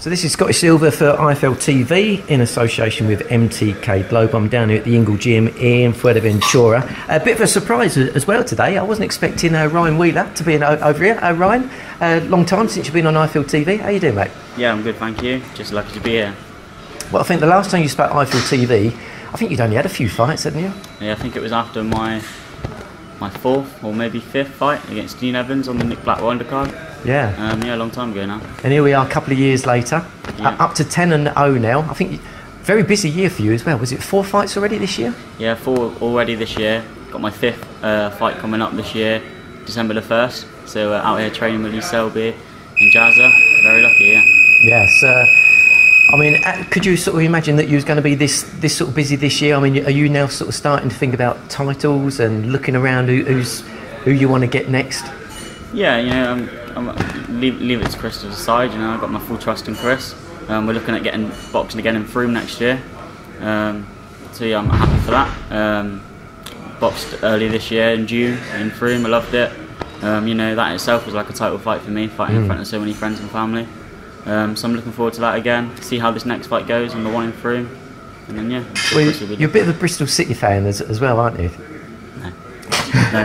So this is Scottish Silver for IFL TV in association with MTK Globe. I'm down here at the Ingle Gym in Fuerteventura. A bit of a surprise as well today. I wasn't expecting Ryan Wheeler to be over here. Ryan, long time since you've been on IFL TV. How you doing, mate? Yeah, I'm good, thank you. Just lucky to be here. Well, I think the last time you spoke IFL TV, I think you'd only had a few fights, hadn't you? Yeah, I think it was after my fourth or maybe fifth fight against Dean Evans on the Nick Blackwell undercard. Yeah. Yeah, a long time ago now. And here we are a couple of years later, Yeah. up to 10-0 now. I think very busy year for you as well. Was it 4 fights already this year? Yeah, 4 already this year. Got my 5th fight coming up this year, December the 1st. So out here training with Selby and Jazza. Very lucky, yeah. Yes. I mean, could you sort of imagine that you was going to be this sort of busy this year? I mean, are you now sort of starting to think about titles and looking around who you want to get next? Yeah, you know, leave it to Chris to decide. You know, I've got my full trust in Chris. We're looking at getting boxing again in Froome next year. So yeah, I'm happy for that. Boxed early this year in June in Froome. I loved it. You know, that itself was like a title fight for me, fighting in front of so many friends and family. So I'm looking forward to that again. See how this next fight goes on the one in Froome, and then yeah. Well, you're a bit of a Bristol City fan as well, aren't you? No.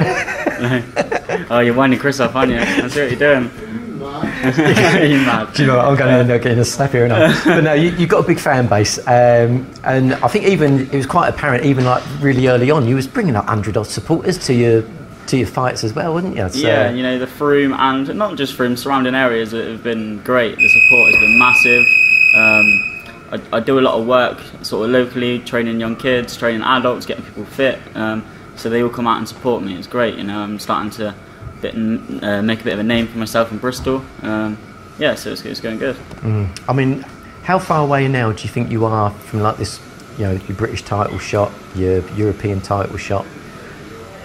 Oh, you're winding Chris up, aren't you? I see what you're doing. You're mad. Do you know what? I'm going to end up getting a slap here and But no, you've got a big fan base, and I think even it was quite apparent, even like really early on, you was bringing up 100-odd supporters to your fights as well, wouldn't you? So, yeah, you know, the Froome and not just Froome, surrounding areas have been great. The support has been massive. I do a lot of work sort of locally, training young kids, training adults, getting people fit. So they all come out and support me. It's great, you know. I'm starting to make a bit of a name for myself in Bristol. Yeah, so it's going good. I mean, how far away now do you think you are from like this, you know, your British title shot, your European title shot?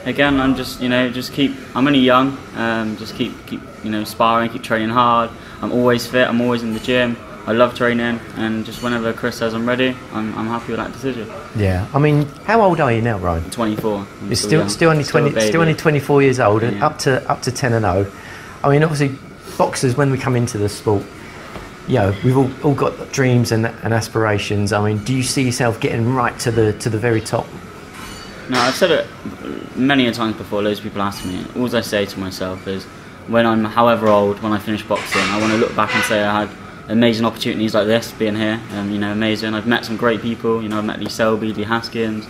Again, I'm just, you know, I'm only young. Just keep, you know, sparring, keep training hard. I'm always fit. I'm always in the gym. I love training, and just whenever Chris says I'm ready, I'm happy with that decision. Yeah, I mean, how old are you now, Ryan? 24. You're still only 24 years old, and yeah. up to 10-0. I mean, obviously, boxers, when we come into the sport, you know, we've all got dreams and aspirations. I mean, do you see yourself getting right to the very top? No, I've said it many a times before. Loads of people ask me. All I say to myself is, when I'm however old, when I finish boxing, I want to look back and say I had amazing opportunities like this, being here. You know, amazing. I've met some great people. You know, I've met Lee Selby, Lee Haskins.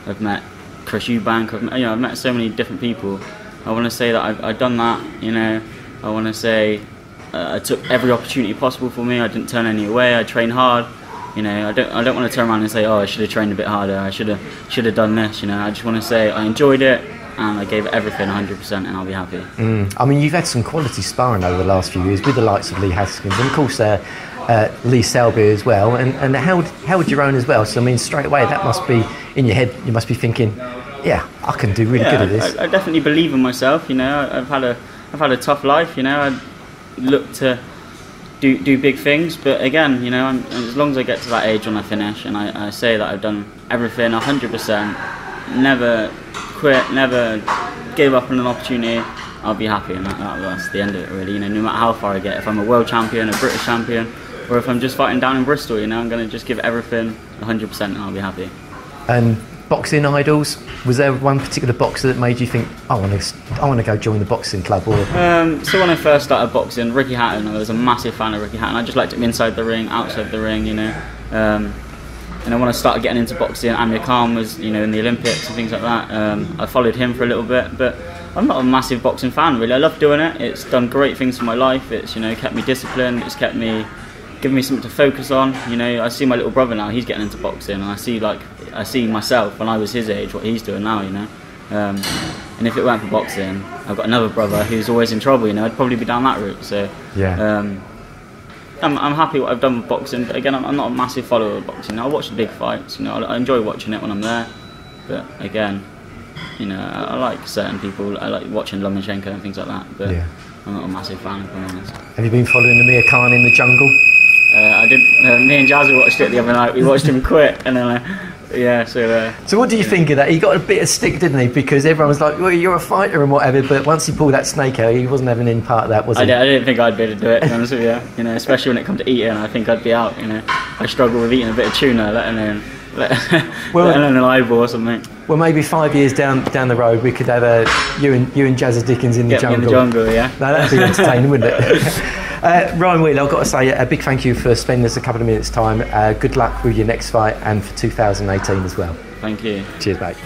I've met Chris Eubank. I've met so many different people. I want to say that I've done that. You know, I want to say I took every opportunity possible for me. I didn't turn any away. I trained hard. You know, I don't want to turn around and say, oh, I should have trained a bit harder. I should have done this. You know, I just want to say I enjoyed it and I gave it everything 100%, and I'll be happy. I mean, you've had some quality sparring over the last few years with the likes of Lee Haskins and of course Lee Selby as well, and Howard your own as well. So I mean, straight away that must be in your head. You must be thinking, yeah, I can do really good at this. I definitely believe in myself. You know, I've had a tough life. You know, I look to do big things, but again, you know, as long as I get to that age when I finish, and I say that I've done everything 100%, never quit, never gave up on an opportunity, I'll be happy, and that's the end of it, really. You know, no matter how far I get, if I'm a world champion, a British champion, or if I'm just fighting down in Bristol, you know, I'm going to just give everything 100%, and I'll be happy. And boxing idols, was there one particular boxer that made you think, I want to go join the boxing club? Or so when I first started boxing, Ricky Hatton, I was a massive fan of Ricky Hatton. I just liked him inside the ring, outside the ring, you know. And then when I started getting into boxing, Amir Khan was, you know, in the Olympics and things like that. I followed him for a little bit, but I'm not a massive boxing fan, really. I love doing it. It's done great things for my life. It's, you know, kept me disciplined. It's kept me, given me something to focus on. You know, I see my little brother now. He's getting into boxing, and I see myself when I was his age, what he's doing now. You know, and if it weren't for boxing, I've got another brother who's always in trouble. You know, I'd probably be down that route. So yeah. I'm happy what I've done with boxing, but again, I'm not a massive follower of boxing. I watch the big fights, you know, I enjoy watching it when I'm there, but again, you know, I like certain people. I like watching Lomachenko and things like that, but yeah. I'm not a massive fan, if I'm honest. Have you been following Amir Khan in the jungle? I did. Me and Jazzy watched it the other night. We watched him quit, and then Yeah, so... So what do you think of that? He got a bit of stick, didn't he? Because everyone was like, well, you're a fighter and whatever, but once he pulled that snake out, he wasn't having any part of that, was he? I didn't think I'd be able to do it, to be honest with you. You know, especially when it comes to eating, I think I'd be out, you know. I struggle with eating a bit of tuna, let alone an eyeball or something. Well, maybe 5 years down the road, we could have you and Jazza Dickens in the jungle. In the jungle, yeah. No, that'd be entertaining, wouldn't it? Ryan Wheeler, I've got to say a big thank you for spending us a couple of minutes' time. Good luck with your next fight and for 2018 as well. Thank you. Cheers, mate.